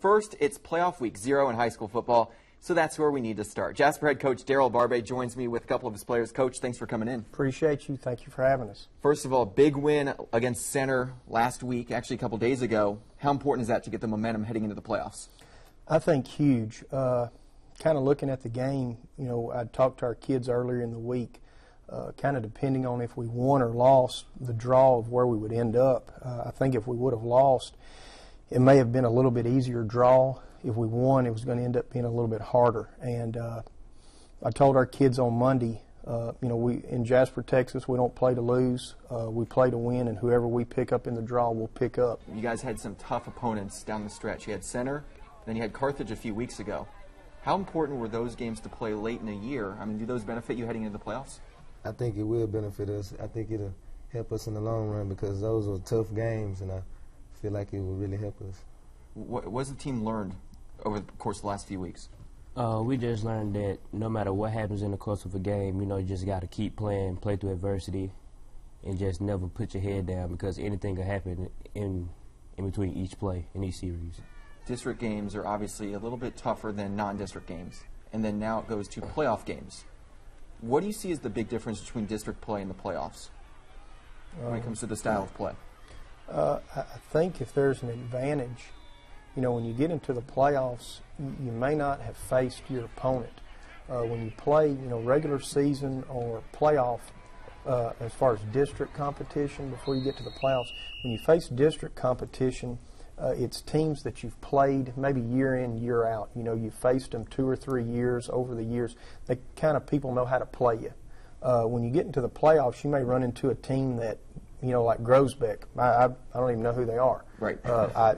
first, it's playoff week 0 in high school football, so that's where we need to start. Jasper head coach Darrell Barbay joins me with a couple of his players. Coach, thanks for coming in. Appreciate you. Thank you for having us. First of all, big win against Center last week, actually a couple days ago. How important is that to get the momentum heading into the playoffs? I think huge. Kind of looking at the game, you know, I talked to our kids earlier in the week, kind of depending on if we won or lost, the draw of where we would end up. I think if we would have lost, it may have been a little bit easier draw. If we won, it was going to end up being a little bit harder. And I told our kids on Monday, you know, we in Jasper, Texas, we don't play to lose. We play to win, and whoever we pick up in the draw, we'll pick up. You guys had some tough opponents down the stretch. You had Center, then you had Carthage a few weeks ago. How important were those games to play late in the year? I mean, do those benefit you heading into the playoffs? I think it will benefit us. I think it'll help us in the long run because those were tough games, and I feel like it will really help us. What has the team learned over the course of the last few weeks? We just learned that no matter what happens in the course of a game, you know, you just got to keep playing, play through adversity, and just never put your head down because anything can happen in between each play in each series. District games are obviously a little bit tougher than non-district games, and then now it goes to playoff games. What do you see as the big difference between district play and the playoffs when it comes to the style of play? I think if there's an advantage, you know, when you get into the playoffs, you may not have faced your opponent. When you play, you know, regular season or playoff, as far as district competition before you get to the playoffs, when you face district competition, it's teams that you've played maybe year in, year out. You know, you've faced them 2 or 3 years over the years. They kind of people know how to play you. When you get into the playoffs, you may run into a team that, you know, like Grosbeck. I don't even know who they are. Right.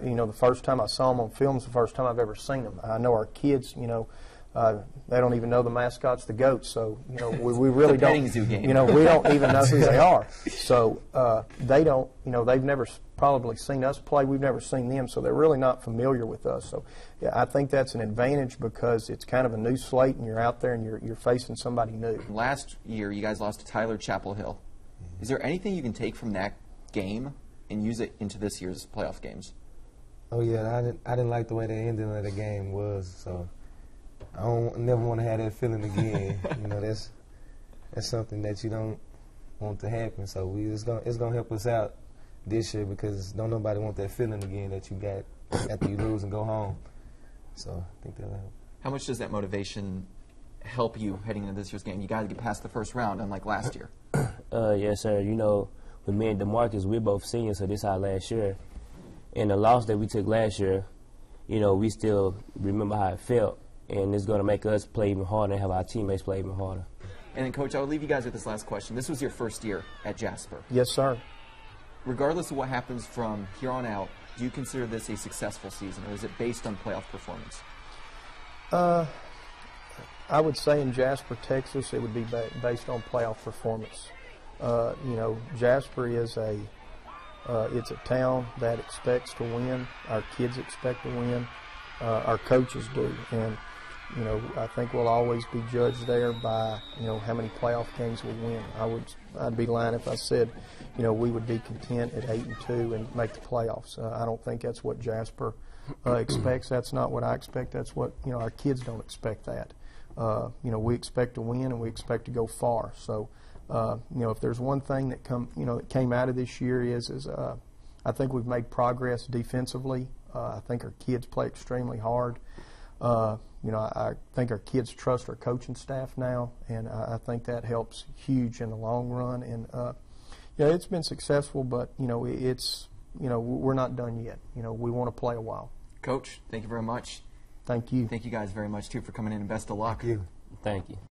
You know, the first time I saw them on film is the first time I've ever seen them. I know our kids, you know, they don't even know the mascot's the goats. So, you know, we really don't. You know, we don't even know who they are. So they don't. You know, they've never probably seen us play. We've never seen them, so they're really not familiar with us. So, yeah, I think that's an advantage because it's kind of a new slate, and you're out there and you're facing somebody new. Last year, you guys lost to Tyler Chapel Hill. Is there anything you can take from that game and use it into this year's playoff games? Oh yeah, I didn't like the way the ending of the game was, so I don't never want to have that feeling again. You know, that's something that you don't want to happen. So it's gonna help us out this year because don't nobody want that feeling again that you got after you lose and go home. So I think that'll help. How much does that motivation help you heading into this year's game? You got to get past the first round, unlike last year. Yes, sir. You know, with me and DeMarcus, we're both seniors, so this is our last year. And the loss that we took last year, you know, we still remember how it felt, and it's going to make us play even harder and have our teammates play even harder. And then, Coach, I will leave you guys with this last question. This was your first year at Jasper. Yes, sir. Regardless of what happens from here on out, do you consider this a successful season, or is it based on playoff performance? I would say in Jasper, Texas, it would be based on playoff performance. You know, Jasper is it's a town that expects to win. Our kids expect to win. Our coaches do, and you know, I think we'll always be judged there by, you know, how many playoff games we win. I'd be lying if I said, you know, we would be content at 8-2 and make the playoffs. I don't think that's what Jasper expects. That's not what I expect. That's what, you know, our kids don't expect that. You know, we expect to win and we expect to go far. So, you know, if there's one thing that that came out of this year is I think we've made progress defensively. I think our kids play extremely hard. You know, I think our kids trust our coaching staff now, and I think that helps huge in the long run. And you know, it's been successful, but you know, we're not done yet. You know, we want to play a while. Coach, thank you very much. Thank you. Thank you guys very much too for coming in, and best of luck. Thank you. Thank you.